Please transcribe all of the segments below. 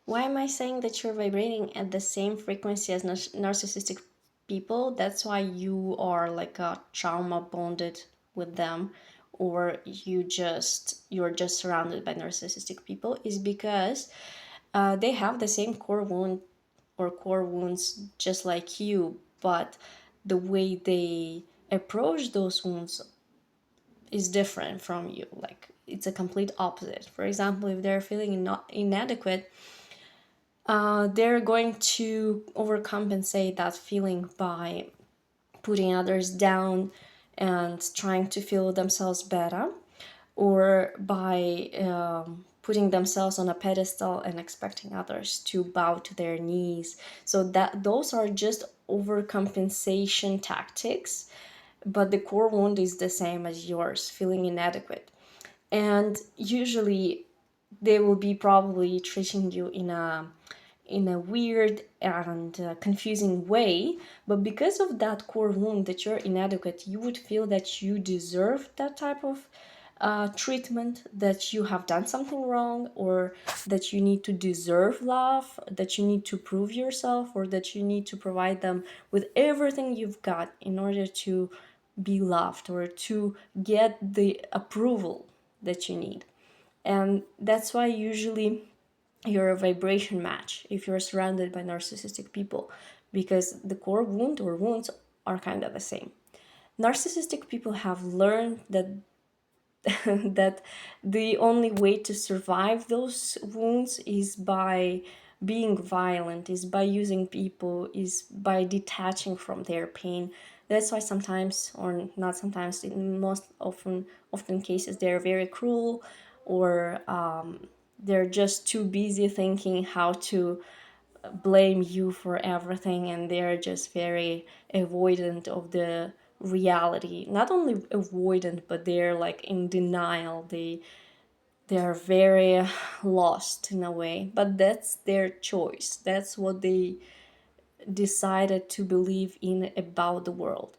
Why am I saying that you're vibrating at the same frequency as narcissistic people? That's why you are like a trauma bonded with them, or you're just surrounded by narcissistic people, is because they have the same core wound or core wounds just like you, but the way they approach those wounds is different from you. Like it's a complete opposite. For example, if they're feeling inadequate, they're going to overcompensate that feeling by putting others down and trying to feel themselves better, or by putting themselves on a pedestal and expecting others to bow to their knees. So that those are just overcompensation tactics, but the core wound is the same as yours, feeling inadequate. And usually they will be probably treating you in a weird and confusing way, but because of that core wound that you're inadequate, you would feel that you deserve that type of treatment, that you have done something wrong, or that you need to deserve love, that you need to prove yourself, or that you need to provide them with everything you've got in order to be loved or to get the approval that you need. And that's why usually you're a vibration match if you're surrounded by narcissistic people, because the core wound or wounds are kind of the same. Narcissistic people have learned that that the only way to survive those wounds is by being violent, is by using people, is by detaching from their pain. That's why sometimes, or not sometimes, in most often cases, they're very cruel, or they're just too busy thinking how to blame you for everything, and they're just very avoidant of the reality. Not only avoidant, but they're like in denial. They're very lost in a way, but that's their choice. That's what they decided to believe in about the world.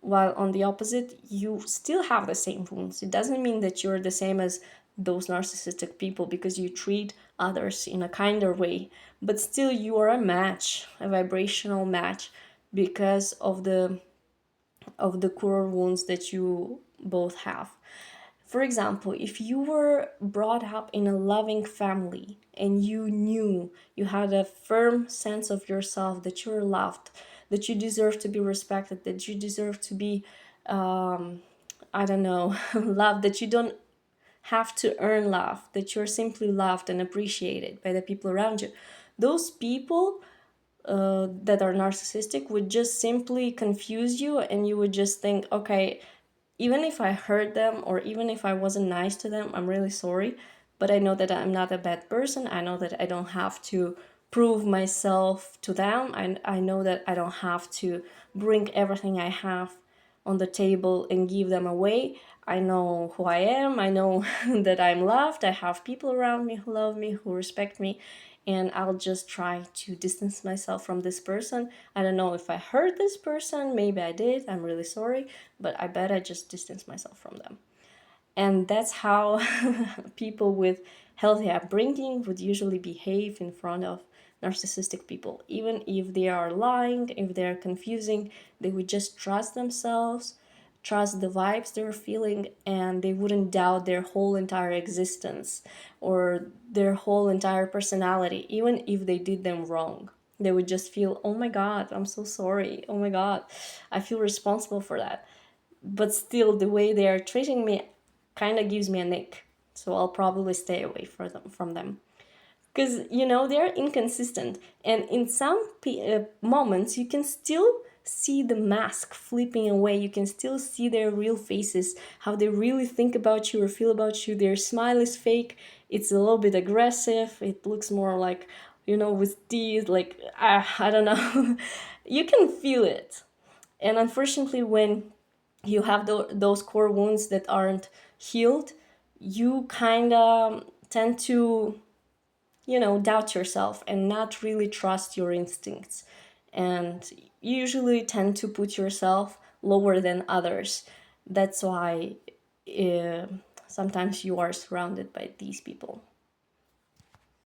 While on the opposite, you still have the same wounds. It doesn't mean that you're the same as those narcissistic people because you treat others in a kinder way, but still you are a match, a vibrational match, because of the core wounds that you both have. For example, if you were brought up in a loving family and you knew, you had a firm sense of yourself, that you're loved, that you deserve to be respected, that you deserve to be, I don't know, loved, that you don't have to earn love, that you're simply loved and appreciated by the people around you, those people that are narcissistic would just simply confuse you, and you would just think, okay, even if I hurt them or even if I wasn't nice to them, I'm really sorry. But I know that I'm not a bad person. I know that I don't have to prove myself to them. I know that I don't have to bring everything I have on the table and give them away. I know who I am. I know that I'm loved. I have people around me who love me, who respect me. And I'll just try to distance myself from this person. I don't know if I hurt this person. Maybe I did. I'm really sorry. But I bet I just distance myself from them. And that's how people with healthy upbringing would usually behave in front of narcissistic people. Even if they are lying, if they are confusing, they would just trust themselves, trust the vibes they're feeling, and they wouldn't doubt their whole entire existence or their whole entire personality, even if they did them wrong. They would just feel, oh my God, I'm so sorry. Oh my God, I feel responsible for that. But still, the way they are treating me kind of gives me an ick. So I'll probably stay away from them. Because, they're inconsistent. And in some moments, you can still see the mask flipping away. You can still see their real faces, how they really think about you or feel about you. Their smile is fake. It's a little bit aggressive. It looks more like, with teeth, like, I don't know. You can feel it. And unfortunately, when you have those core wounds that aren't healed, you kind of tend to, doubt yourself and not really trust your instincts. And you usually tend to put yourself lower than others. That's why uh, sometimes you are surrounded by these people.